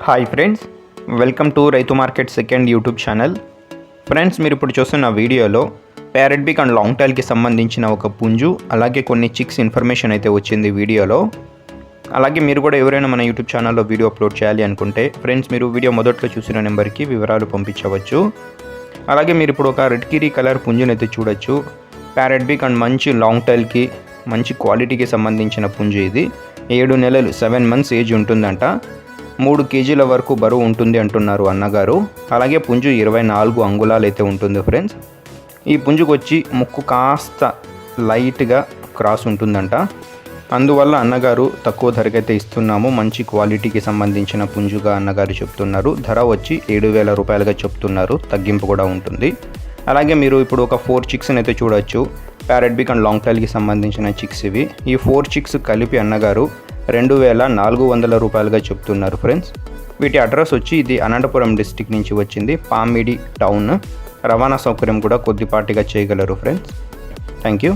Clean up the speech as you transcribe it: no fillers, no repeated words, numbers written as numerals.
Hi friends, welcome to రైతు market second YouTube channel. Friends, మీరు ఇప్పుడు చూస్తున్న వీడియోలో ప్యారెట్ బిగ్ అండ్ లాంగ్ టైల్కి సంబంధించిన ఒక పుంజు అలాగే కొన్ని చిక్స్ ఇన్ఫర్మేషన్ అయితే వచ్చింది వీడియోలో. అలాగే మీరు కూడా ఎవరైనా మన యూట్యూబ్ ఛానల్లో వీడియో అప్లోడ్ చేయాలి అనుకుంటే ఫ్రెండ్స్ మీరు వీడియో మొదట్లో చూసిన నెంబర్కి వివరాలు పంపించవచ్చు. అలాగే మీరు ఇప్పుడు ఒక రెడ్ కిరీ కలర్ పుంజుని అయితే చూడొచ్చు. ప్యారెట్ బిగ్ అండ్ మంచి లాంగ్ టైల్కి మంచి క్వాలిటీకి సంబంధించిన పుంజు ఇది. 7 నెలలు 7 months ఏజ్ ఉంటుందంట. 3 kgs వరకు బరువు ఉంటుంది అంటున్నారు అన్నగారు. అలాగే పుంజు 24 అంగుళాలు అయితే ఉంటుంది ఫ్రెండ్స్. ఈ పుంజుకు వచ్చి ముక్కు కాస్త లైట్గా క్రాస్ ఉంటుందంట. అందువల్ల అన్నగారు తక్కువ ధరకైతే ఇస్తున్నాము, మంచి క్వాలిటీకి సంబంధించిన పుంజుగా అన్నగారు చెప్తున్నారు. ధర వచ్చి 7,000 రూపాయలుగా చెప్తున్నారు, తగ్గింపు కూడా ఉంటుంది. అలాగే మీరు ఇప్పుడు ఒక 4 చిక్స్ని అయితే చూడొచ్చు. ప్యారెట్ బిగ్ అండ్ లాంగ్ టైల్కి సంబంధించిన చిక్స్ ఇవి. ఈ 4 చిక్స్ కలిపి అన్నగారు 2,400 రూపాయలుగా చెప్తున్నారు ఫ్రెండ్స్. వీటి అడ్రస్ వచ్చి ఇది అనంతపురం డిస్టిక్ నుంచి వచ్చింది, పామిడి టౌన్. రవాణా సౌకర్యం కూడా కొద్దిపాటిగా చేయగలరు ఫ్రెండ్స్. Thank you.